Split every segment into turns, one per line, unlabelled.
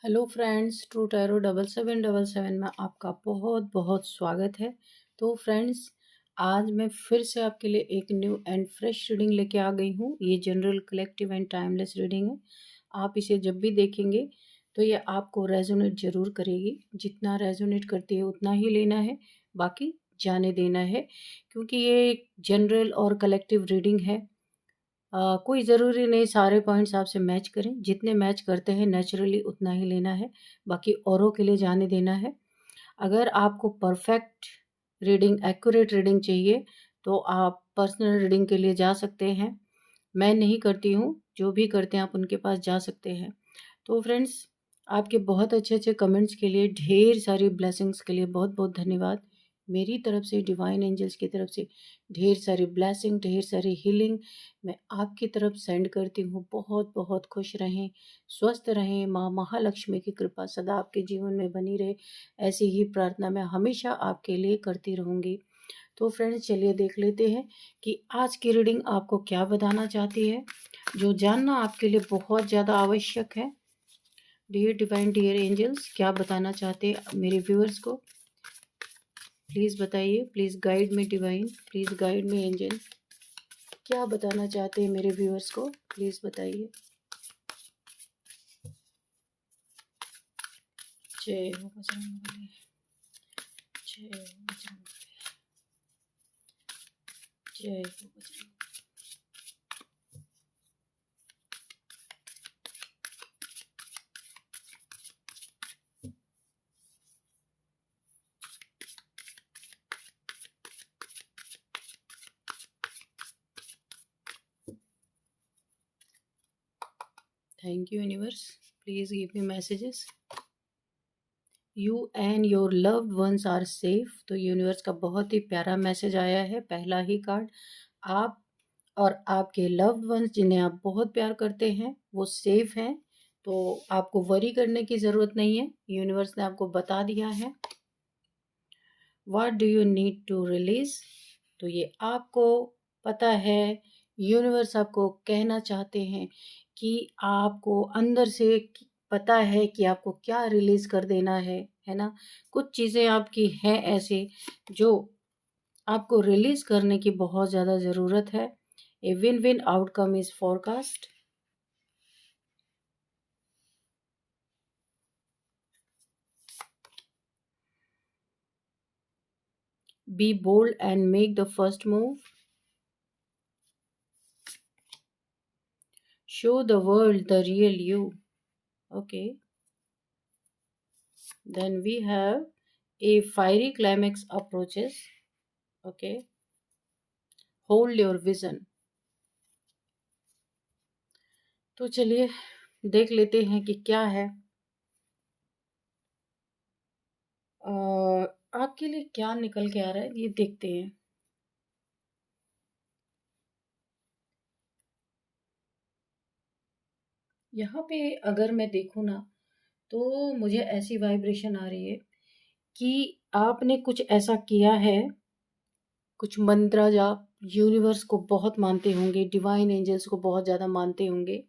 Hello friends, true tarot 7777 में आपका बहुत बहुत स्वागत है। तो फ्रेंड्स, आज मैं फिर से आपके लिए एक न्यू एंड फ्रेश रीडिंग लेके आ गई हूँ। ये general, collective and timeless reading है। आप इसे जब भी देखेंगे तो ये आपको रेजोनेट जरूर करेगी। जितना रेजोनेट करती है उतना ही लेना है, बाकी जाने देना है, क्योंकि ये एक जनरल और कलेक्टिव रीडिंग है। कोई ज़रूरी नहीं सारे पॉइंट्स आपसे मैच करें। जितने मैच करते हैं नेचुरली उतना ही लेना है, बाकी औरों के लिए जाने देना है। अगर आपको परफेक्ट रीडिंग, एक्यूरेट रीडिंग चाहिए तो आप पर्सनल रीडिंग के लिए जा सकते हैं। मैं नहीं करती हूँ, जो भी करते हैं आप उनके पास जा सकते हैं। तो फ्रेंड्स, आपके बहुत अच्छे अच्छे कमेंट्स के लिए, ढेर सारी ब्लेसिंग्स के लिए बहुत बहुत धन्यवाद। मेरी तरफ से, डिवाइन एंजल्स की तरफ से ढेर सारी ब्लेसिंग, ढेर सारी हीलिंग मैं आपकी तरफ सेंड करती हूँ। बहुत बहुत खुश रहें, स्वस्थ रहें, माँ महालक्ष्मी की कृपा सदा आपके जीवन में बनी रहे, ऐसी ही प्रार्थना मैं हमेशा आपके लिए करती रहूँगी। तो फ्रेंड्स, चलिए देख लेते हैं कि आज की रीडिंग आपको क्या बताना चाहती है, जो जानना आपके लिए बहुत ज़्यादा आवश्यक है। डियर डिवाइन, डियर एंजल्स, क्या बताना चाहते हैं मेरे व्यूअर्स को, प्लीज़ बताइए। प्लीज़ गाइड में डिवाइन, प्लीज़ गाइड में एंजल, क्या बताना चाहते हैं मेरे व्यूअर्स को, प्लीज़ बताइए। जय हो बजरंगबली, जय हो बजरंगबली, जय हो Bajrang. Thank you universe, please give me messages. You and your loved ones are safe. तो यूनिवर्स का बहुत ही प्यारा मैसेज आया है। पहला ही कार्ड, आप और आपके लव्ड वंस जिन्हें आप बहुत प्यार करते हैं वो सेफ हैं। तो आपको वरी करने की ज़रूरत नहीं है, यूनिवर्स ने आपको बता दिया है। What do you need to release. तो ये आपको पता है, यूनिवर्स आपको कहना चाहते हैं कि आपको अंदर से पता है कि आपको क्या रिलीज कर देना है ना। कुछ चीज़ें आपकी हैं ऐसे जो आपको रिलीज करने की बहुत ज़्यादा ज़रूरत है। A win win outcome is forecast. Be bold and make the first move. Show the world the real you. Okay, then we have a fiery climax approaches. Okay, hold your vision. तो चलिए देख लेते हैं कि क्या है आपके लिए, क्या निकल के आ रहा है, ये देखते हैं। यहाँ पे अगर मैं देखूँ ना, तो मुझे ऐसी वाइब्रेशन आ रही है कि आपने कुछ ऐसा किया है, कुछ मंत्र जाप, यूनिवर्स को बहुत मानते होंगे, डिवाइन एंजल्स को बहुत ज़्यादा मानते होंगे।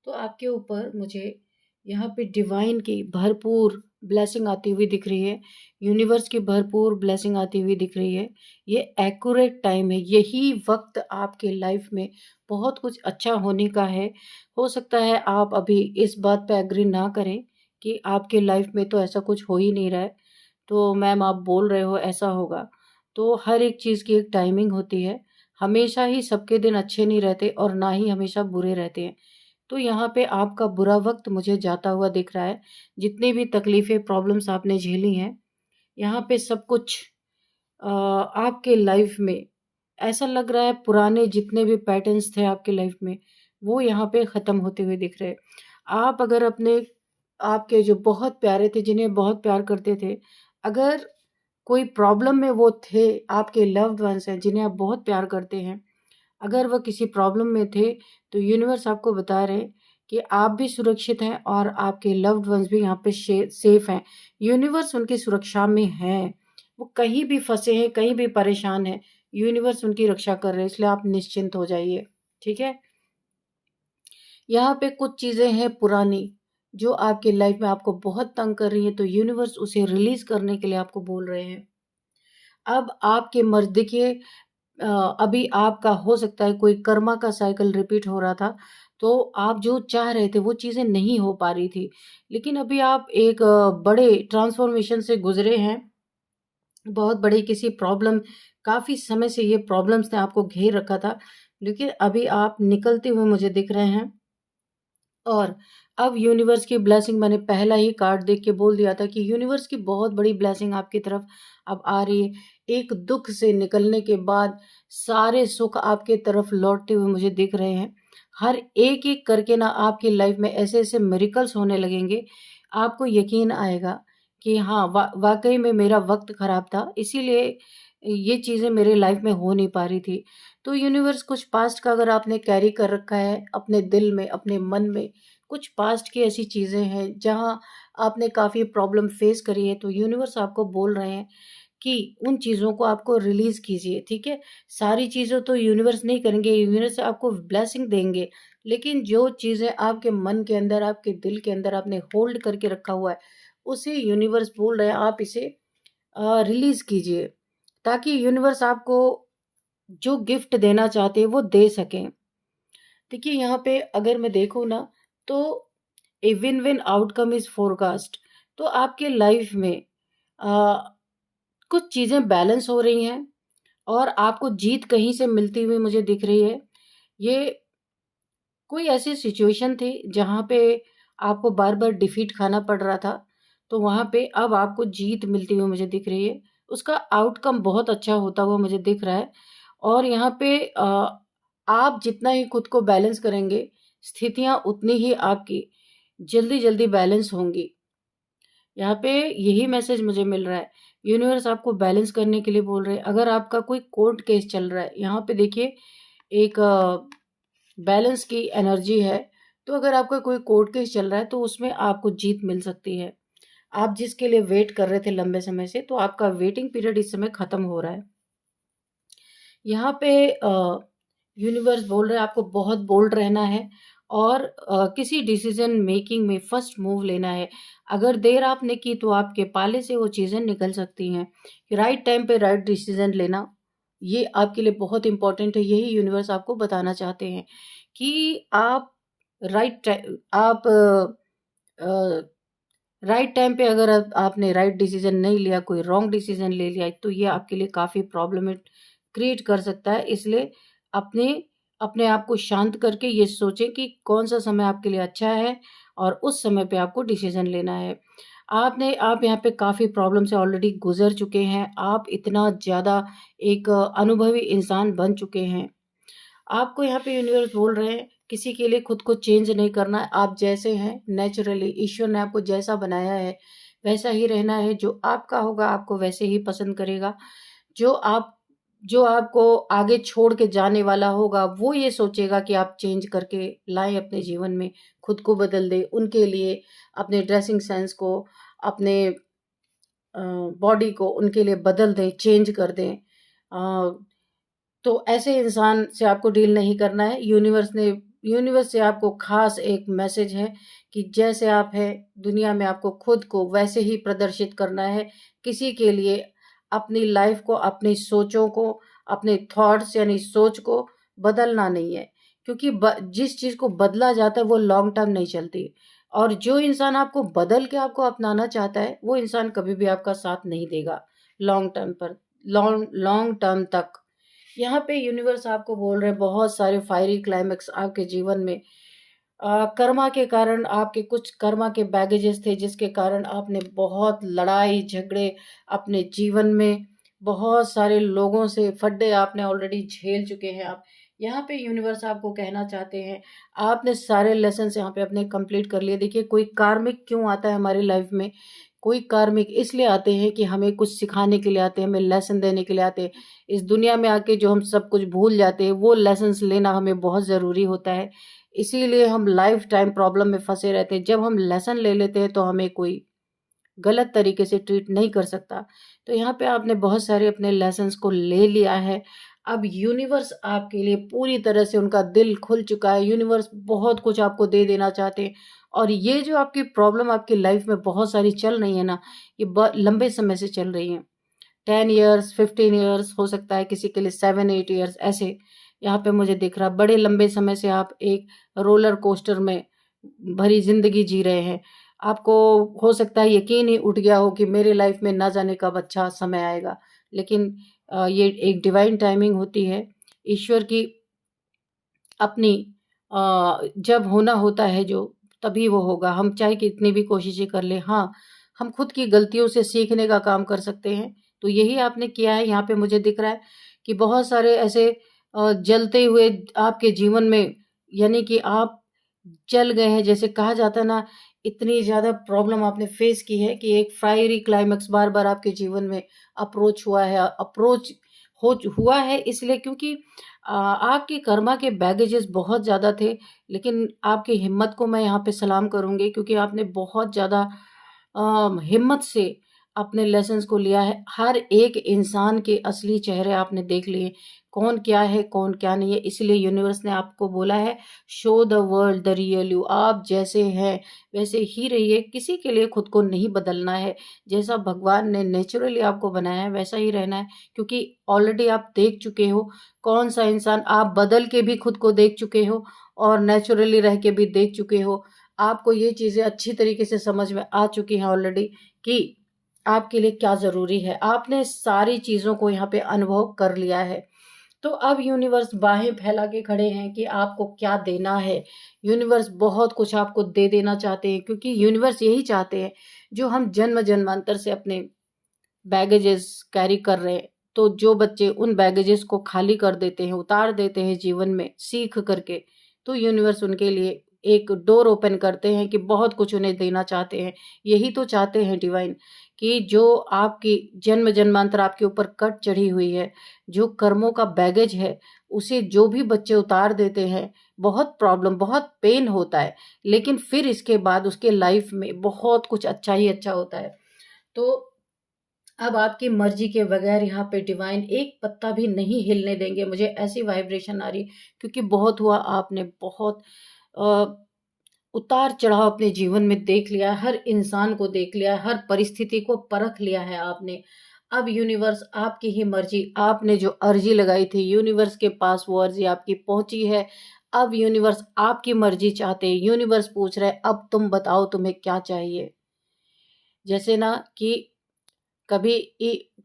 तो आपके ऊपर मुझे यहाँ पे डिवाइन की भरपूर ब्लेसिंग आती हुई दिख रही है, यूनिवर्स की भरपूर ब्लेसिंग आती हुई दिख रही है। ये एक्यूरेट टाइम है, यही वक्त आपके लाइफ में बहुत कुछ अच्छा होने का है। हो सकता है आप अभी इस बात पे एग्री ना करें कि आपके लाइफ में तो ऐसा कुछ हो ही नहीं रहा है, तो मैम आप बोल रहे हो ऐसा होगा। तो हर एक चीज़ की एक टाइमिंग होती है। हमेशा ही सबके दिन अच्छे नहीं रहते और ना ही हमेशा बुरे रहते हैं। तो यहाँ पे आपका बुरा वक्त मुझे जाता हुआ दिख रहा है। जितनी भी तकलीफ़ें, प्रॉब्लम्स आपने झेली हैं, यहाँ पे सब कुछ आपके लाइफ में ऐसा लग रहा है, पुराने जितने भी पैटर्न्स थे आपके लाइफ में वो यहाँ पे ख़त्म होते हुए दिख रहे हैं। आप अगर अपने, आपके जो बहुत प्यारे थे, जिन्हें बहुत प्यार करते थे, अगर कोई प्रॉब्लम में वो थे, आपके लव्ड वंस हैं जिन्हें आप बहुत प्यार करते हैं, अगर वह किसी प्रॉब्लम में थे, तो यूनिवर्स आपको बता रहे हैं कि आप भी सुरक्षित हैं और आपके लव्ड वंस भी यहाँ पे सेफ हैं। यूनिवर्स उनकी सुरक्षा में है, वो कहीं भी फंसे हैं, कहीं भी परेशान हैं, यूनिवर्स उनकी रक्षा कर रहे हैं, इसलिए आप निश्चिंत हो जाइए। ठीक है। यहाँ पे कुछ चीज़ें हैं पुरानी, जो आपकी लाइफ में आपको बहुत तंग कर रही है, तो यूनिवर्स उसे रिलीज करने के लिए आपको बोल रहे हैं। अब आपके मर्ज देखिए, अभी आपका हो सकता है कोई कर्मा का साइकिल रिपीट हो रहा था, तो आप जो चाह रहे थे वो चीज़ें नहीं हो पा रही थी, लेकिन अभी आप एक बड़े ट्रांसफॉर्मेशन से गुजरे हैं। बहुत बड़ी किसी प्रॉब्लम, काफ़ी समय से ये प्रॉब्लम्स ने आपको घेर रखा था, लेकिन अभी आप निकलते हुए मुझे दिख रहे हैं। और अब यूनिवर्स की ब्लेसिंग, मैंने पहला ही कार्ड देख के बोल दिया था कि यूनिवर्स की बहुत बड़ी ब्लेसिंग आपकी तरफ अब आ रही है। एक दुख से निकलने के बाद सारे सुख आपके तरफ लौटते हुए मुझे दिख रहे हैं। हर एक एक करके ना आपकी लाइफ में ऐसे ऐसे मिरेकल्स होने लगेंगे, आपको यकीन आएगा कि हाँ, वाकई में मेरा वक्त खराब था, इसीलिए ये चीज़ें मेरे लाइफ में हो नहीं पा रही थी। तो यूनिवर्स, कुछ पास्ट का अगर आपने कैरी कर रखा है अपने दिल में, अपने मन में, कुछ पास्ट की ऐसी चीज़ें हैं जहाँ आपने काफ़ी प्रॉब्लम फेस करी है, तो यूनिवर्स आपको बोल रहे हैं कि उन चीज़ों को आपको रिलीज़ कीजिए, ठीक है? सारी चीज़ें तो यूनिवर्स नहीं करेंगे, यूनिवर्स आपको ब्लेसिंग देंगे, लेकिन जो चीज़ें आपके मन के अंदर, आपके दिल के अंदर आपने होल्ड करके रखा हुआ है, उसे यूनिवर्स बोल रहे हैं आप इसे रिलीज़ कीजिए, ताकि यूनिवर्स आपको जो गिफ्ट देना चाहते हैं वो दे सकें। देखिए, यहाँ पे अगर मैं देखूँ ना, तो a win win outcome is forecast. तो आपके लाइफ में आ, कुछ चीज़ें बैलेंस हो रही हैं और आपको जीत कहीं से मिलती हुई मुझे दिख रही है। ये कोई ऐसी सिचुएशन थी जहाँ पे आपको बार बार डिफीट खाना पड़ रहा था, तो वहाँ पे अब आपको जीत मिलती हुई मुझे दिख रही है। उसका आउटकम बहुत अच्छा होता हुआ मुझे दिख रहा है। और यहाँ पे आप जितना ही खुद को बैलेंस करेंगे, स्थितियाँ उतनी ही आपकी जल्दी जल्दी बैलेंस होंगी। यहाँ पे यही मैसेज मुझे मिल रहा है। यूनिवर्स आपको बैलेंस करने के लिए बोल रहे हैं। अगर आपका कोई कोर्ट केस चल रहा है, यहाँ पे देखिए एक बैलेंस की एनर्जी है। तो अगर आपका कोई कोर्ट केस चल रहा है, तो उसमें आपको जीत मिल सकती है। आप जिसके लिए वेट कर रहे थे लंबे समय से, तो आपका वेटिंग पीरियड इस समय खत्म हो रहा है। यहाँ पे यूनिवर्स बोल रहे हैं आपको बहुत बोल्ड रहना है और किसी डिसीजन मेकिंग में फर्स्ट मूव लेना है। अगर देर आपने की तो आपके पाले से वो चीज़ें निकल सकती हैं। राइट टाइम पे राइट डिसीजन लेना, ये आपके लिए बहुत इंपॉर्टेंट है। यही यूनिवर्स आपको बताना चाहते हैं कि आप राइट आप राइट टाइम पे अगर आपने राइट डिसीजन नहीं लिया, कोई रॉन्ग डिसीजन ले लिया, तो ये आपके लिए काफ़ी प्रॉब्लम क्रिएट कर सकता है। इसलिए अपने अपने आप को शांत करके ये सोचें कि कौन सा समय आपके लिए अच्छा है और उस समय पे आपको डिसीजन लेना है। आप यहाँ पे काफ़ी प्रॉब्लम से ऑलरेडी गुजर चुके हैं। आप इतना ज़्यादा एक अनुभवी इंसान बन चुके हैं। आपको यहाँ पे यूनिवर्स बोल रहे हैं किसी के लिए खुद को चेंज नहीं करना है। आप जैसे हैं नेचुरली, ईश्वर ने आपको जैसा बनाया है वैसा ही रहना है। जो आपका होगा आपको वैसे ही पसंद करेगा। जो आप जो आपको आगे छोड़ के जाने वाला होगा, वो ये सोचेगा कि आप चेंज करके लाएं अपने जीवन में, खुद को बदल दें उनके लिए, अपने ड्रेसिंग सेंस को, अपने बॉडी को उनके लिए बदल दें, चेंज कर दें। तो ऐसे इंसान से आपको डील नहीं करना है। यूनिवर्स से आपको खास एक मैसेज है कि जैसे आप हैं दुनिया में, आपको खुद को वैसे ही प्रदर्शित करना है। किसी के लिए अपनी लाइफ को, अपनी सोचों को, अपने थॉट्स यानी सोच को बदलना नहीं है, क्योंकि जिस चीज को बदला जाता है वो लॉन्ग टर्म नहीं चलती। और जो इंसान आपको बदल के आपको अपनाना चाहता है, वो इंसान कभी भी आपका साथ नहीं देगा लॉन्ग टर्म पर, लॉन्ग लॉन्ग टर्म तक। यहाँ पे यूनिवर्स आपको बोल रहे हैं बहुत सारे फायरी क्लाइमेक्स आपके जीवन में, कर्मा के कारण, आपके कुछ कर्मा के बैगेजेस थे जिसके कारण आपने बहुत लड़ाई झगड़े अपने जीवन में, बहुत सारे लोगों से फड्डे आपने ऑलरेडी झेल चुके हैं। आप यहाँ पे यूनिवर्स आपको कहना चाहते हैं आपने सारे लेसन यहाँ पे अपने कंप्लीट कर लिए। देखिए, कोई कार्मिक क्यों आता है हमारी लाइफ में? कोई कार्मिक इसलिए आते हैं कि हमें कुछ सिखाने के लिए आते हैं, हमें लेसन देने के लिए आते हैं। इस दुनिया में आके जो हम सब कुछ भूल जाते हैं, वो लेसन्स लेना हमें बहुत ज़रूरी होता है। इसीलिए हम लाइफ टाइम प्रॉब्लम में फंसे रहते हैं। जब हम लेसन ले लेते हैं तो हमें कोई गलत तरीके से ट्रीट नहीं कर सकता। तो यहाँ पे आपने बहुत सारे अपने लेसन्स को ले लिया है। अब यूनिवर्स आपके लिए पूरी तरह से, उनका दिल खुल चुका है। यूनिवर्स बहुत कुछ आपको दे देना चाहते हैं। और ये जो आपकी प्रॉब्लम आपकी लाइफ में बहुत सारी चल रही है ना, ये लंबे समय से चल रही है। 10 ईयर्स, 15 ईयर्स, हो सकता है किसी के लिए 7-8 ईयर्स, ऐसे यहाँ पे मुझे दिख रहा। बड़े लंबे समय से आप एक रोलर कोस्टर में भरी जिंदगी जी रहे हैं। आपको हो सकता है यकीन ही उठ गया हो कि मेरे लाइफ में ना जाने कब अच्छा समय आएगा, लेकिन ये एक डिवाइन टाइमिंग होती है ईश्वर की अपनी। जब होना होता है जो, तभी वो होगा। हम चाहे कितनी भी कोशिशें कर ले, हाँ, हम खुद की गलतियों से सीखने का काम कर सकते हैं। तो यही आपने किया है। यहाँ पे मुझे दिख रहा है कि बहुत सारे ऐसे जलते हुए आपके जीवन में, यानी कि आप जल गए हैं, जैसे कहा जाता है ना, इतनी ज़्यादा प्रॉब्लम आपने फेस की है कि एक फायरी क्लाइमेक्स बार बार आपके जीवन में अप्रोच हुआ है। अप्रोच हुआ है इसलिए क्योंकि आपके कर्मा के बैगेजेस बहुत ज़्यादा थे, लेकिन आपकी हिम्मत को मैं यहाँ पे सलाम करूँगी, क्योंकि आपने बहुत ज़्यादा हिम्मत से अपने लेसन्स को लिया है। हर एक इंसान के असली चेहरे आपने देख लिए, कौन क्या है कौन क्या नहीं है। इसलिए यूनिवर्स ने आपको बोला है, show the world the real you. आप जैसे हैं वैसे ही रहिए, किसी के लिए खुद को नहीं बदलना है। जैसा भगवान ने नेचुरली आपको बनाया है वैसा ही रहना है, क्योंकि ऑलरेडी आप देख चुके हो कौन सा इंसान, आप बदल के भी खुद को देख चुके हो और नेचुरली रह के भी देख चुके हो। आपको ये चीज़ें अच्छी तरीके से समझ में आ चुकी हैं ऑलरेडी कि आपके लिए क्या ज़रूरी है। आपने सारी चीज़ों को यहाँ पे अनुभव कर लिया है। तो अब यूनिवर्स बाहें फैला के खड़े हैं कि आपको क्या देना है। यूनिवर्स बहुत कुछ आपको दे देना चाहते हैं, क्योंकि यूनिवर्स यही चाहते हैं जो हम जन्म जन्मांतर से अपने बैगेजेस कैरी कर रहे हैं। तो जो बच्चे उन बैगेजेस को खाली कर देते हैं, उतार देते हैं जीवन में सीख करके, तो यूनिवर्स उनके लिए एक डोर ओपन करते हैं कि बहुत कुछ उन्हें देना चाहते हैं। यही तो चाहते हैं डिवाइन, कि जो आपकी जन्म जन्मांतर आपके ऊपर कट चढ़ी हुई है, जो कर्मों का बैगेज है, उसे जो भी बच्चे उतार देते हैं, बहुत प्रॉब्लम, बहुत पेन होता है, लेकिन फिर इसके बाद उसके लाइफ में बहुत कुछ अच्छा ही अच्छा होता है। तो अब आपकी मर्जी के बगैर यहाँ पे डिवाइन एक पत्ता भी नहीं हिलने देंगे। मुझे ऐसी वाइब्रेशन आ रही, क्योंकि बहुत हुआ, आपने बहुत उतार चढ़ाव अपने जीवन में देख लिया, हर इंसान को देख लिया, हर परिस्थिति को परख लिया है आपने। अब यूनिवर्स आपकी ही मर्जी, आपने जो अर्जी लगाई थी यूनिवर्स के पास, वो अर्जी आपकी पहुंची है। अब यूनिवर्स आपकी मर्जी चाहते हैं। यूनिवर्स पूछ रहे अब तुम बताओ तुम्हें क्या चाहिए। जैसे ना कि कभी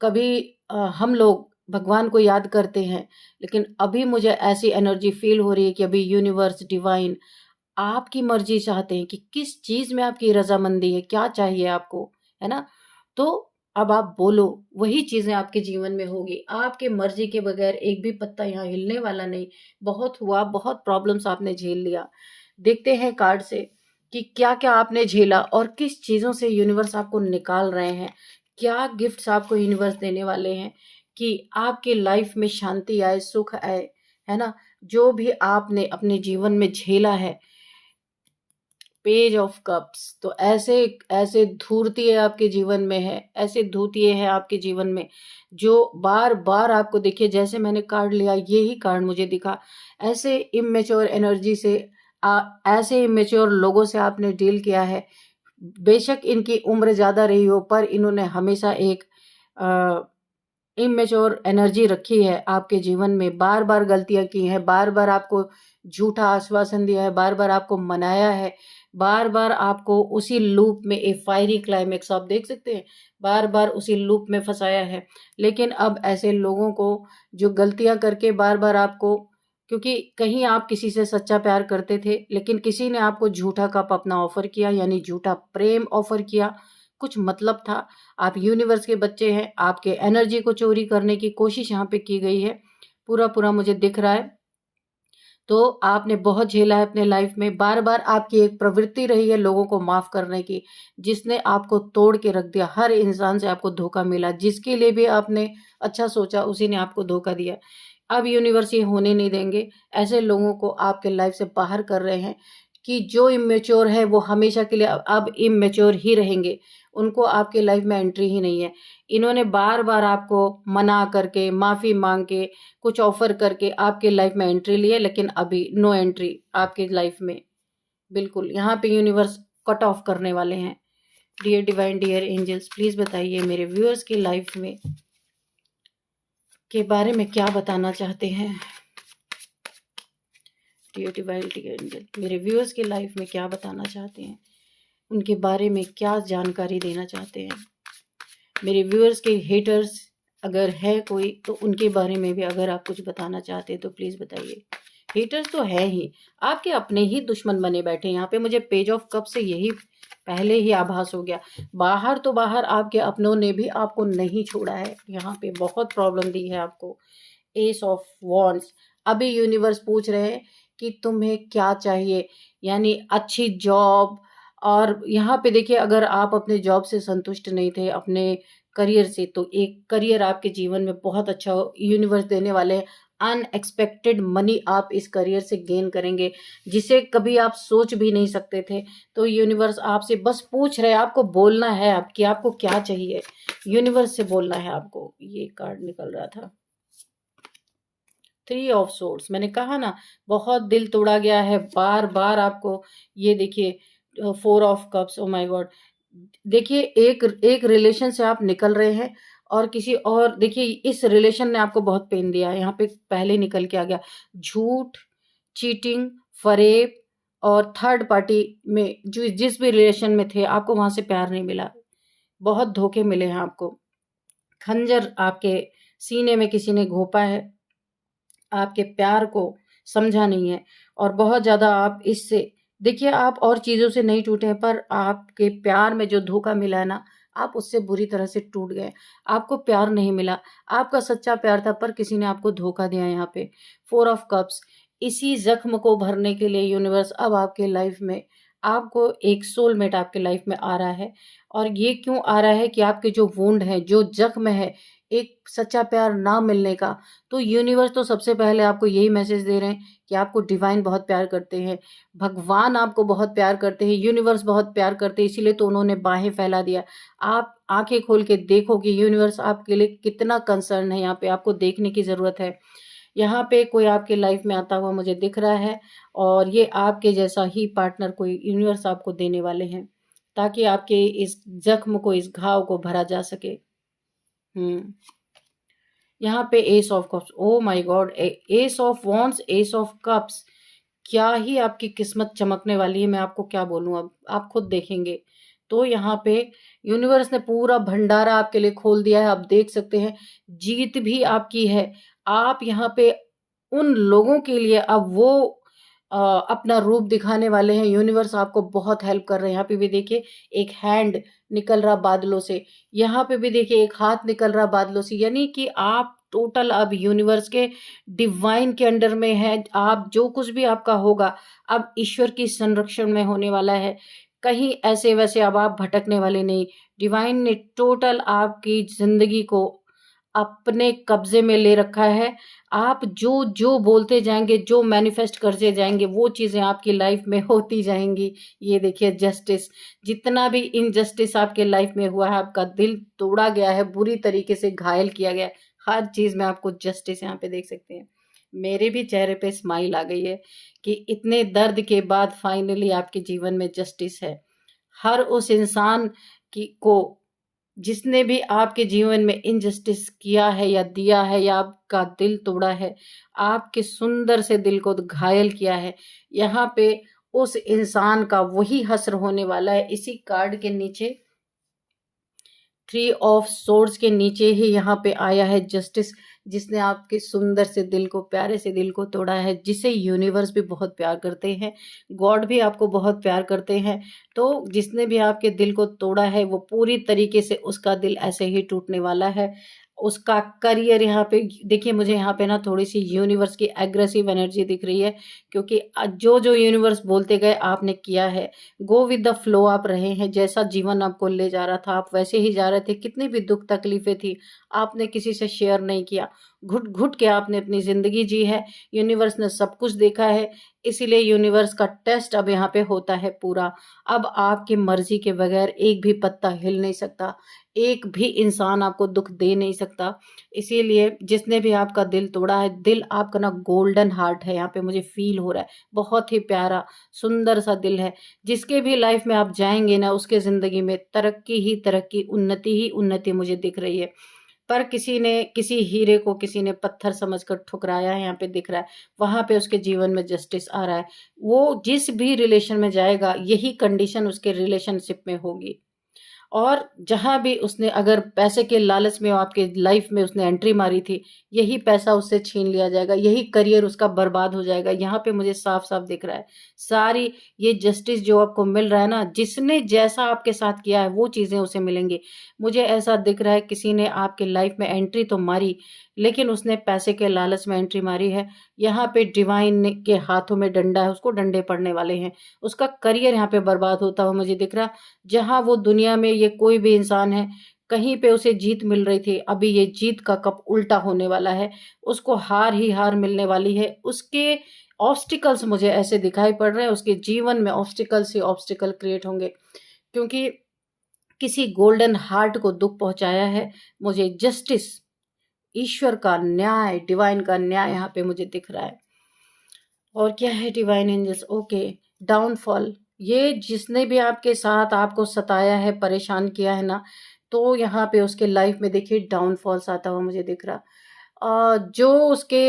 कभी हम लोग भगवान को याद करते हैं, लेकिन अभी मुझे ऐसी एनर्जी फील हो रही है कि अभी यूनिवर्स डिवाइन आपकी मर्जी चाहते हैं कि किस चीज में आपकी रजामंदी है, क्या चाहिए आपको, है ना। तो अब आप बोलो, वही चीजें आपके जीवन में होगी। आपके मर्जी के बगैर एक भी पत्ता यहाँ हिलने वाला नहीं। बहुत हुआ, बहुत प्रॉब्लम्स आपने झेल लिया। देखते हैं कार्ड से कि क्या क्या आपने झेला और किस चीजों से यूनिवर्स आपको निकाल रहे हैं। क्या गिफ्ट्स आपको यूनिवर्स देने वाले हैं कि आपके लाइफ में शांति आए, सुख आए, है ना। जो भी आपने अपने जीवन में झेला है, पेज ऑफ कप्स, तो ऐसे ऐसे धूर्ती है आपके जीवन में है, ऐसे धूतिए है आपके जीवन में, जो बार बार आपको, देखिए जैसे मैंने कार्ड लिया, यही कार्ड मुझे दिखा। ऐसे इमेच्योर एनर्जी से, ऐसे इमेच्योर लोगों से आपने डील किया है। बेशक इनकी उम्र ज्यादा रही हो, पर इन्होंने हमेशा एक इमेच्योर एनर्जी रखी है आपके जीवन में। बार बार गलतियां की हैं, बार बार आपको झूठा आश्वासन दिया है, बार बार आपको मनाया है, बार बार आपको उसी लूप में, एक फायरी क्लाइमेक्स आप देख सकते हैं, बार बार उसी लूप में फंसाया है। लेकिन अब ऐसे लोगों को, जो गलतियां करके बार बार आपको, क्योंकि कहीं आप किसी से सच्चा प्यार करते थे, लेकिन किसी ने आपको झूठा कप अपना ऑफर किया, यानी झूठा प्रेम ऑफर किया, कुछ मतलब था। आप यूनिवर्स के बच्चे हैं, आपके एनर्जी को चोरी करने की कोशिश यहाँ पे की गई है, पूरा पूरा मुझे दिख रहा है। तो आपने बहुत झेला है अपने लाइफ में। बार बार आपकी एक प्रवृत्ति रही है लोगों को माफ करने की, जिसने आपको तोड़ के रख दिया। हर इंसान से आपको धोखा मिला, जिसके लिए भी आपने अच्छा सोचा उसी ने आपको धोखा दिया। अब यूनिवर्स ये होने नहीं देंगे। ऐसे लोगों को आपके लाइफ से बाहर कर रहे हैं कि जो इमेच्योर है वो हमेशा के लिए अब इमेच्योर ही रहेंगे, उनको आपके लाइफ में एंट्री ही नहीं है। इन्होंने बार बार आपको मना करके, माफी मांग के, कुछ ऑफर करके आपके लाइफ में एंट्री ली है, लेकिन अभी नो एंट्री आपके लाइफ में। बिल्कुल यहाँ पे यूनिवर्स कट ऑफ करने वाले हैं। Dear divine, dear angels, please बताइए मेरे व्यूअर्स की लाइफ में के बारे में क्या बताना चाहते हैं। डियर डिवाइन, डियर एंजल, मेरे व्यूअर्स की लाइफ में क्या बताना चाहते हैं, उनके बारे में क्या जानकारी देना चाहते हैं। मेरे व्यूअर्स के हेटर्स अगर है कोई, तो उनके बारे में भी अगर आप कुछ बताना चाहते हैं तो प्लीज़ बताइए। हेटर्स तो है ही, आपके अपने ही दुश्मन बने बैठे यहाँ पे। मुझे पेज ऑफ कप से यही पहले ही आभास हो गया। बाहर तो बाहर आपके अपनों ने भी आपको नहीं छोड़ा है, यहाँ पे बहुत प्रॉब्लम दी है आपको। एस ऑफ वॉन्ड्स, अभी यूनिवर्स पूछ रहे हैं कि तुम्हें क्या चाहिए, यानी अच्छी जॉब। और यहाँ पे देखिए, अगर आप अपने जॉब से संतुष्ट नहीं थे, अपने करियर से, तो एक करियर आपके जीवन में बहुत अच्छा यूनिवर्स देने वाले हैं। अनएक्सपेक्टेड मनी आप इस करियर से गेन करेंगे, जिसे कभी आप सोच भी नहीं सकते थे। तो यूनिवर्स आपसे बस पूछ रहे हैं, आपको बोलना है आप कि आपको क्या चाहिए। यूनिवर्स से बोलना है आपको। ये कार्ड निकल रहा था, 3 ऑफ सोर्ड्स। मैंने कहा ना, बहुत दिल तोड़ा गया है बार बार आपको। ये देखिए 4 of cups, oh my God. देखिए एक एक रिलेशन से आप निकल रहे हैं और किसी और, देखिए इस रिलेशन ने आपको बहुत पेन दिया है। यहाँ पे पहले निकल के आ गया झूठ, चीटिंग, फरेब, और थर्ड पार्टी में जो जिस भी रिलेशन में थे, आपको वहां से प्यार नहीं मिला। बहुत धोखे मिले हैं आपको। खंजर आपके सीने में किसी ने घोंपा है, आपके प्यार को समझा नहीं है। और बहुत ज़्यादा आप इससे, देखिए आप और चीज़ों से नहीं टूटे हैं, पर आपके प्यार में जो धोखा मिला है ना, आप उससे बुरी तरह से टूट गए। आपको प्यार नहीं मिला, आपका सच्चा प्यार था, पर किसी ने आपको धोखा दिया। यहाँ पे 4 ऑफ कप्स, इसी जख्म को भरने के लिए यूनिवर्स अब आपके लाइफ में, आपको एक सोलमेट आपके लाइफ में आ रहा है। और ये क्यों आ रहा है कि आपके जो वुंड है, जो जख्म है एक सच्चा प्यार ना मिलने का, तो यूनिवर्स तो सबसे पहले आपको यही मैसेज दे रहे हैं कि आपको डिवाइन बहुत प्यार करते हैं, भगवान आपको बहुत प्यार करते हैं, यूनिवर्स बहुत प्यार करते हैं, इसीलिए तो उन्होंने बाहें फैला दिया। आप आंखें खोल के देखो कि यूनिवर्स आपके लिए कितना कंसर्न है। यहाँ पे आपको देखने की ज़रूरत है। यहाँ पे कोई आपके लाइफ में आता हुआ मुझे दिख रहा है, और ये आपके जैसा ही पार्टनर कोई यूनिवर्स आपको देने वाले हैं, ताकि आपके इस जख्म को, इस घाव को भरा जा सके। यहाँ पे S of cups, oh my God, S of wands, S of cups. क्या ही आपकी किस्मत चमकने वाली है, मैं आपको क्या बोलूं, अब आप खुद देखेंगे। तो यहाँ पे यूनिवर्स ने पूरा भंडारा आपके लिए खोल दिया है, आप देख सकते हैं। जीत भी आपकी है। आप यहाँ पे उन लोगों के लिए अब वो अपना रूप दिखाने वाले हैं। यूनिवर्स आपको बहुत हेल्प कर रहे हैं। यहाँ पे भी देखिए एक हैंड निकल रहा बादलों से, यहाँ पे भी देखिए एक हाथ निकल रहा बादलों से, यानी कि आप टोटल अब यूनिवर्स के डिवाइन के अंडर में है। आप जो कुछ भी आपका होगा, अब ईश्वर की संरक्षण में होने वाला है। कहीं ऐसे वैसे अब आप भटकने वाले नहीं। डिवाइन ने टोटल आपकी जिंदगी को अपने कब्जे में ले रखा है। आप जो जो बोलते जाएंगे, जो मैनिफेस्ट करते जाएंगे, वो चीज़ें आपकी लाइफ में होती जाएंगी। ये देखिए जस्टिस, जितना भी इनजस्टिस आपके लाइफ में हुआ है, आपका दिल तोड़ा गया है, बुरी तरीके से घायल किया गया है, हर चीज़ में आपको जस्टिस यहाँ पे देख सकते हैं। मेरे भी चेहरे पे स्माइल आ गई है कि इतने दर्द के बाद फाइनली आपके जीवन में जस्टिस है। हर उस इंसान की को जिसने भी आपके जीवन में इनजस्टिस किया है या दिया है, या आपका दिल तोड़ा है, आपके सुंदर से दिल को घायल किया है, यहाँ पे उस इंसान का वही हश्र होने वाला है। इसी कार्ड के नीचे 3 ऑफ सोर्ड्स के नीचे ही यहाँ पे आया है जस्टिस, जिसने आपके सुंदर से दिल को, प्यारे से दिल को तोड़ा है, जिसे यूनिवर्स भी बहुत प्यार करते हैं, गॉड भी आपको बहुत प्यार करते हैं। तो जिसने भी आपके दिल को तोड़ा है, वो पूरी तरीके से उसका दिल ऐसे ही टूटने वाला है। उसका करियर, यहाँ पे देखिए, मुझे यहाँ पे ना थोड़ी सी यूनिवर्स की एग्रेसिव एनर्जी दिख रही है, क्योंकि जो जो यूनिवर्स बोलते गए आपने किया है। गो विद द फ्लो आप रहे हैं, जैसा जीवन आपको ले जा रहा था आप वैसे ही जा रहे थे। कितनी भी दुख तकलीफें थी, आपने किसी से शेयर नहीं किया। घुट घुट के आपने अपनी ज़िंदगी जी है। यूनिवर्स ने सब कुछ देखा है, इसीलिए यूनिवर्स का टेस्ट अब यहाँ पे होता है पूरा। अब आपकी मर्जी के बगैर एक भी पत्ता हिल नहीं सकता, एक भी इंसान आपको दुख दे नहीं सकता। इसीलिए जिसने भी आपका दिल तोड़ा है, दिल आपका ना गोल्डन हार्ट है, यहाँ पे मुझे फील हो रहा है, बहुत ही प्यारा सुंदर सा दिल है। जिसके भी लाइफ में आप जाएंगे ना, उसके ज़िंदगी में तरक्की ही तरक्की, उन्नति ही उन्नति मुझे दिख रही है। पर किसी ने किसी हीरे को किसी ने पत्थर समझकर ठुकराया है, यहाँ पे दिख रहा है। वहां पे उसके जीवन में जस्टिस आ रहा है। वो जिस भी रिलेशन में जाएगा, यही कंडीशन उसके रिलेशनशिप में होगी। और जहाँ भी उसने अगर पैसे के लालच में आपके लाइफ में उसने एंट्री मारी थी, यही पैसा उससे छीन लिया जाएगा, यही करियर उसका बर्बाद हो जाएगा। यहाँ पे मुझे साफ साफ दिख रहा है। सारी ये जस्टिस जो आपको मिल रहा है ना, जिसने जैसा आपके साथ किया है वो चीज़ें उसे मिलेंगी। मुझे ऐसा दिख रहा है किसी ने आपके लाइफ में एंट्री तो मारी, लेकिन उसने पैसे के लालच में एंट्री मारी है। यहाँ पे डिवाइन के हाथों में डंडा है, उसको डंडे पड़ने वाले हैं। उसका करियर यहाँ पे बर्बाद होता हुआ मुझे दिख रहा। जहाँ वो दुनिया में ये कोई भी इंसान है, कहीं पे उसे जीत मिल रही थी, अभी ये जीत का कप उल्टा होने वाला है। उसको हार ही हार मिलने वाली है। उसके ऑब्स्टिकल्स मुझे ऐसे दिखाई पड़ रहे हैं, उसके जीवन में ऑब्स्टिकल्स ही ऑब्स्टिकल क्रिएट होंगे, क्योंकि किसी गोल्डन हार्ट को दुख पहुंचाया है। मुझे जस्टिस, ईश्वर का न्याय, डिवाइन का न्याय यहाँ पे मुझे दिख रहा है। और क्या है डिवाइन एंजल्स, ओके, डाउनफॉल। ये जिसने भी आपके साथ आपको सताया है, परेशान किया है ना, तो यहाँ पे उसके लाइफ में देखिए डाउनफॉल्स आता हुआ मुझे दिख रहा। जो उसके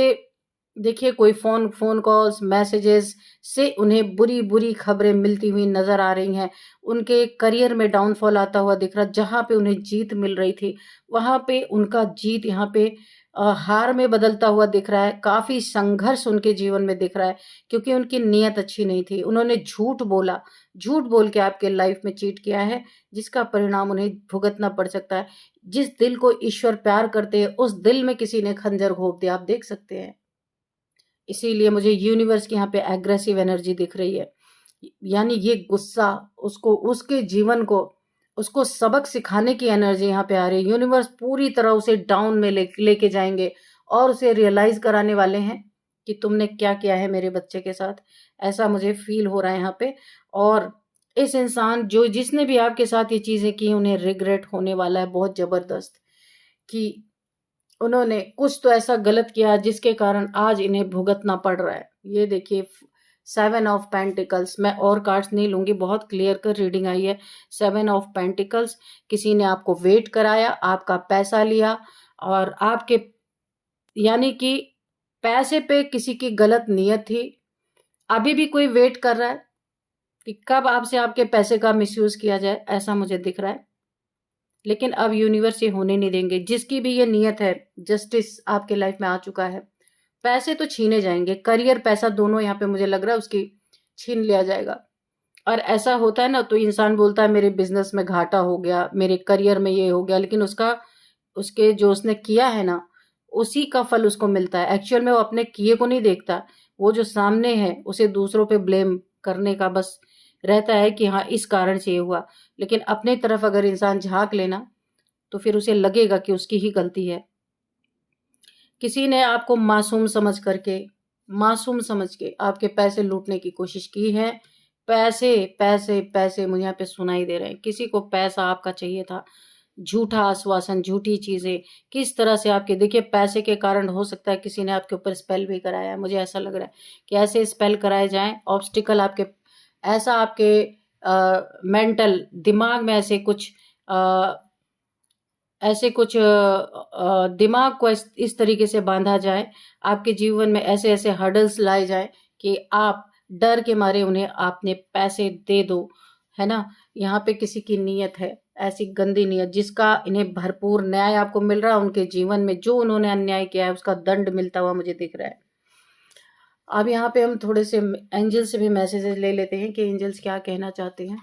देखिए कोई फोन फोन कॉल्स मैसेजेस से उन्हें बुरी बुरी खबरें मिलती हुई नजर आ रही हैं। उनके करियर में डाउनफॉल आता हुआ दिख रहा। जहाँ पे उन्हें जीत मिल रही थी, वहां पे उनका जीत यहाँ पे हार में बदलता हुआ दिख रहा है। काफी संघर्ष उनके जीवन में दिख रहा है, क्योंकि उनकी नीयत अच्छी नहीं थी। उन्होंने झूठ बोला, झूठ बोल के आपके लाइफ में चीट किया है, जिसका परिणाम उन्हें भुगतना पड़ सकता है। जिस दिल को ईश्वर प्यार करते हैं, उस दिल में किसी ने खंजर घोंप दिया, आप देख सकते हैं। इसीलिए मुझे यूनिवर्स की यहाँ पे एग्रेसिव एनर्जी दिख रही है। यानी ये गुस्सा, उसको उसके जीवन को उसको सबक सिखाने की एनर्जी यहाँ पे आ रही है। यूनिवर्स पूरी तरह उसे डाउन में लेके जाएंगे और उसे रियलाइज कराने वाले हैं कि तुमने क्या किया है मेरे बच्चे के साथ। ऐसा मुझे फील हो रहा है यहाँ पे। और इस इंसान जो जिसने भी आपके साथ ये चीजें की, उन्हें रिग्रेट होने वाला है बहुत जबरदस्त, कि उन्होंने कुछ तो ऐसा गलत किया जिसके कारण आज इन्हें भुगतना पड़ रहा है। ये देखिए 7 ऑफ पेंटिकल्स, मैं और कार्ड्स नहीं लूंगी, बहुत क्लियर कर रीडिंग आई है। 7 ऑफ पेंटिकल्स, किसी ने आपको वेट कराया, आपका पैसा लिया, और आपके यानी कि पैसे पे किसी की गलत नीयत थी। अभी भी कोई वेट कर रहा है कि कब आपसे आपके पैसे का मिसयूज किया जाए, ऐसा मुझे दिख रहा है। लेकिन अब यूनिवर्स ये होने नहीं देंगे। जिसकी भी ये नियत है, जस्टिस आपके लाइफ में आ चुका है। पैसे तो छीने जाएंगे, करियर पैसा दोनों यहाँ पे मुझे लग रहा है उसकी छीन लिया जाएगा। और ऐसा होता है ना, तो इंसान बोलता है मेरे बिजनेस में घाटा हो गया, मेरे करियर में ये हो गया, लेकिन उसका उसके जो उसने किया है ना, उसी का फल उसको मिलता है। एक्चुअल में वो अपने किए को नहीं देखता, वो जो सामने है उसे दूसरों पे ब्लेम करने का बस रहता है कि हाँ इस कारण से ये हुआ। लेकिन अपने तरफ अगर इंसान झांक लेना, तो फिर उसे लगेगा कि उसकी ही गलती है। किसी ने आपको मासूम समझ के आपके पैसे लूटने की कोशिश की है। पैसे पैसे पैसे मुझे यहाँ पे सुनाई दे रहे हैं। किसी को पैसा आपका चाहिए था, झूठा आश्वासन, झूठी चीजें, किस तरह से आपके देखिए पैसे के कारण हो सकता है किसी ने आपके ऊपर स्पेल भी कराया है। मुझे ऐसा लग रहा है कि ऐसे स्पेल कराए जाएं, ऑब्स्टिकल आपके ऐसा आपके मेंटल दिमाग में ऐसे कुछ दिमाग को इस तरीके से बांधा जाए, आपके जीवन में ऐसे ऐसे हर्डल्स लाए जाए कि आप डर के मारे उन्हें आपने पैसे दे दो, है ना। यहाँ पे किसी की नीयत है, ऐसी गंदी नीयत, जिसका इन्हें भरपूर न्याय आपको मिल रहा है। उनके जीवन में जो उन्होंने अन्याय किया है उसका दंड मिलता हुआ मुझे दिख रहा है। अब यहाँ पे हम थोड़े से एंजल से भी मैसेजेस ले लेते हैं कि एंजल्स क्या कहना चाहते हैं।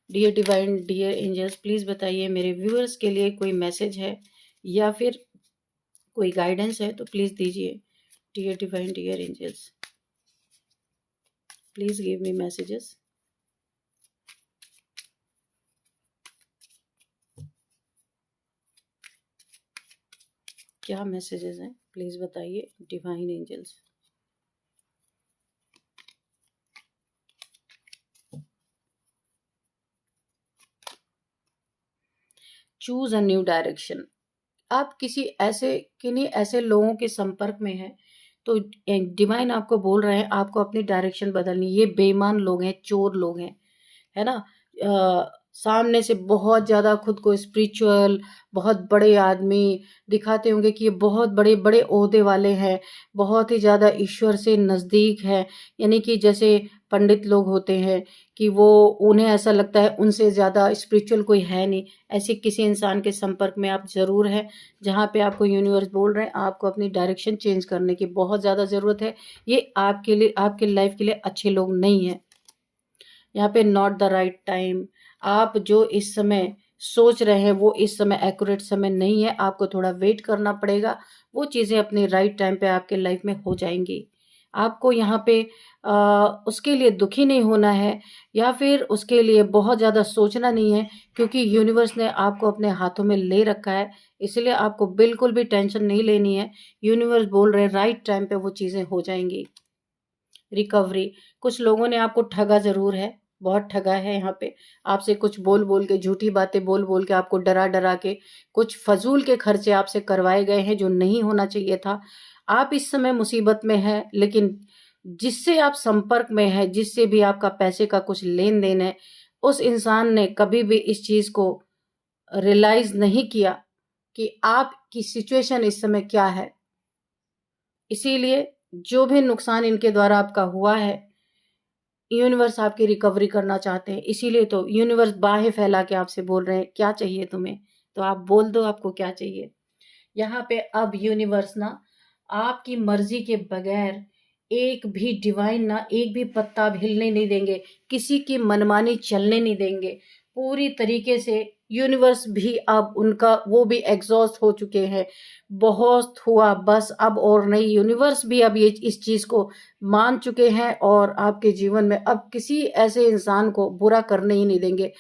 Dear divine, dear angels, please बताइए मेरे व्यूअर्स के लिए कोई मैसेज है या फिर कोई गाइडेंस है तो प्लीज़ दीजिए। Dear divine, dear angels, please give me messages. क्या मैसेजेस हैं प्लीज़ बताइए divine angels. Choose a new direction. आप किसी ऐसे किन्हीं ऐसे लोगों के संपर्क में हैं तो डिवाइन आपको बोल रहे हैं आपको अपनी डायरेक्शन बदलनी। ये बेईमान लोग हैं, चोर लोग हैं, है ना। सामने से बहुत ज़्यादा खुद को स्पिरिचुअल, बहुत बड़े आदमी दिखाते होंगे कि ये बहुत बड़े बड़े ओहदे वाले हैं, बहुत ही ज़्यादा ईश्वर से नज़दीक है। यानी कि जैसे पंडित लोग होते हैं कि वो, उन्हें ऐसा लगता है उनसे ज़्यादा स्पिरिचुअल कोई है नहीं। ऐसे किसी इंसान के संपर्क में आप ज़रूर हैं जहाँ पे आपको यूनिवर्स बोल रहे हैं आपको अपनी डायरेक्शन चेंज करने की बहुत ज़्यादा ज़रूरत है। ये आपके लिए, आपके लाइफ के लिए अच्छे लोग नहीं हैं। यहाँ पे नॉट द राइट टाइम। आप जो इस समय सोच रहे हैं वो इस समय एक्यूरेट समय नहीं है, आपको थोड़ा वेट करना पड़ेगा। वो चीज़ें अपने राइट टाइम पे आपके लाइफ में हो जाएंगी। आपको यहाँ पे उसके लिए दुखी नहीं होना है या फिर उसके लिए बहुत ज़्यादा सोचना नहीं है, क्योंकि यूनिवर्स ने आपको अपने हाथों में ले रखा है। इसलिए आपको बिल्कुल भी टेंशन नहीं लेनी है। यूनिवर्स बोल रहे हैं राइट टाइम पे वो चीज़ें हो जाएंगी। रिकवरी, कुछ लोगों ने आपको ठगा ज़रूर है, बहुत ठगा है यहाँ पे। आपसे कुछ बोल बोल के, झूठी बातें बोल बोल के, आपको डरा डरा के कुछ फजूल के खर्चे आपसे करवाए गए हैं जो नहीं होना चाहिए था। आप इस समय मुसीबत में हैं, लेकिन जिससे आप संपर्क में हैं, जिससे भी आपका पैसे का कुछ लेन देन है, उस इंसान ने कभी भी इस चीज़ को रियलाइज नहीं किया कि आपकी सिचुएशन इस समय क्या है। इसीलिए जो भी नुकसान इनके द्वारा आपका हुआ है, यूनिवर्स आपकी रिकवरी करना चाहते हैं। इसीलिए तो यूनिवर्स बाहें फैला के आपसे बोल रहे हैं क्या चाहिए तुम्हें, तो आप बोल दो आपको क्या चाहिए। यहाँ पे अब यूनिवर्स ना आपकी मर्जी के बगैर एक भी डिवाइन ना एक भी पत्ता भी हिलने नहीं देंगे, किसी की मनमानी चलने नहीं देंगे। पूरी तरीके से यूनिवर्स भी अब उनका वो भी एग्जॉस्ट हो चुके हैं। बहुत हुआ बस, अब और नहीं। यूनिवर्स भी अब ये इस चीज को मान चुके हैं और आपके जीवन में अब किसी ऐसे इंसान को बुरा करने ही नहीं देंगे।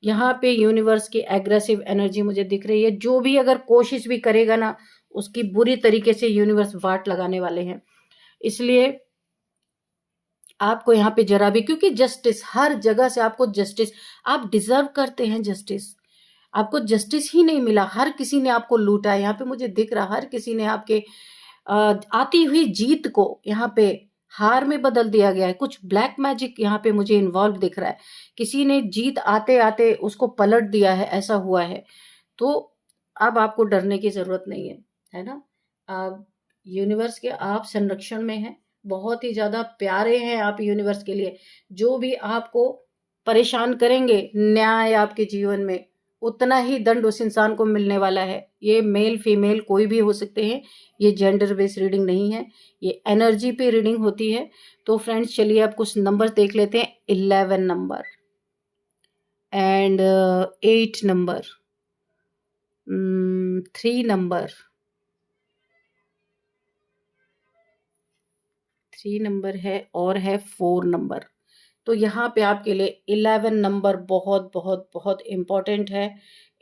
यहाँ पे यूनिवर्स की एग्रेसिव एनर्जी मुझे दिख रही है। जो भी अगर कोशिश भी करेगा ना, उसकी बुरी तरीके से यूनिवर्स वाट लगाने वाले हैं। इसलिए आपको यहाँ पे जरा भी, क्योंकि जस्टिस हर जगह से आपको जस्टिस, आप डिजर्व करते हैं जस्टिस, आपको जस्टिस ही नहीं मिला। हर किसी ने आपको लूटा है। यहाँ पे मुझे दिख रहा हर किसी ने आपके आती हुई जीत को यहाँ पे हार में बदल दिया गया है। कुछ ब्लैक मैजिक यहाँ पे मुझे इन्वॉल्व दिख रहा है। किसी ने जीत आते आते उसको पलट दिया है, ऐसा हुआ है। तो अब आपको डरने की जरूरत नहीं है ना। आप यूनिवर्स के आप संरक्षण में हैं, बहुत ही ज्यादा प्यारे हैं आप यूनिवर्स के लिए। जो भी आपको परेशान करेंगे न्याय आपके जीवन में, उतना ही दंड उस इंसान को मिलने वाला है। ये मेल फीमेल कोई भी हो सकते हैं, ये जेंडर बेस्ड रीडिंग नहीं है, ये एनर्जी पे रीडिंग होती है। तो फ्रेंड्स चलिए अब कुछ नंबर देख लेते हैं। 11 number and 8 number, 3 number, 3 number है और है 4 नंबर। तो यहाँ पे आपके लिए 11 नंबर बहुत बहुत बहुत इम्पोर्टेंट है।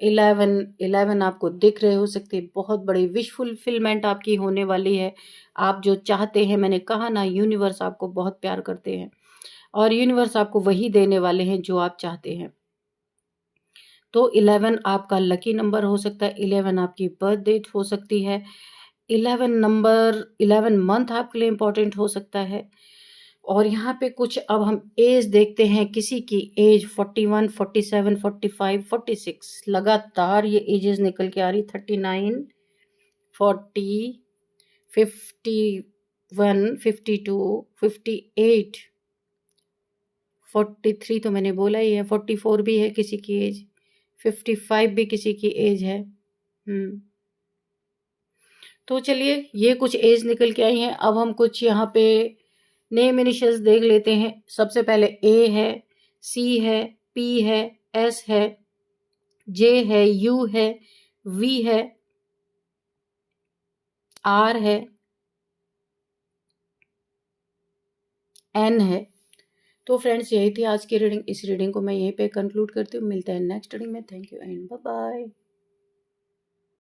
11 आपको दिख रहे हो सकते, बहुत बड़ी विश फुलफिलमेंट आपकी होने वाली है। आप जो चाहते हैं, मैंने कहा ना यूनिवर्स आपको बहुत प्यार करते हैं और यूनिवर्स आपको वही देने वाले हैं जो आप चाहते हैं। तो 11 आपका लकी नंबर हो सकता है, 11 आपकी बर्थ डेट हो सकती है, 11 नंबर, 11 मंथ आपके लिए इम्पोर्टेंट हो सकता है। और यहाँ पे कुछ अब हम एज देखते हैं। किसी की एज 41, 47, 45, 46, लगातार ये एजेस निकल के आ रही। 39, 40, 51, 52, 58, 43 तो मैंने बोला ही है, 44 भी है किसी की एज, 55 भी किसी की एज है। तो चलिए ये कुछ एज निकल के आई हैं। अब हम कुछ यहाँ पे नेम इनिशियल्स देख लेते हैं। सबसे पहले ए है, सी है, पी है, एस है, जे है, यू है, वी है, आर है, एन है। तो फ्रेंड्स यही थी आज की रीडिंग। इस रीडिंग को मैं यहीं पे कंक्लूड करती हूँ। मिलते हैं नेक्स्ट रीडिंग में। Thank you and bye bye.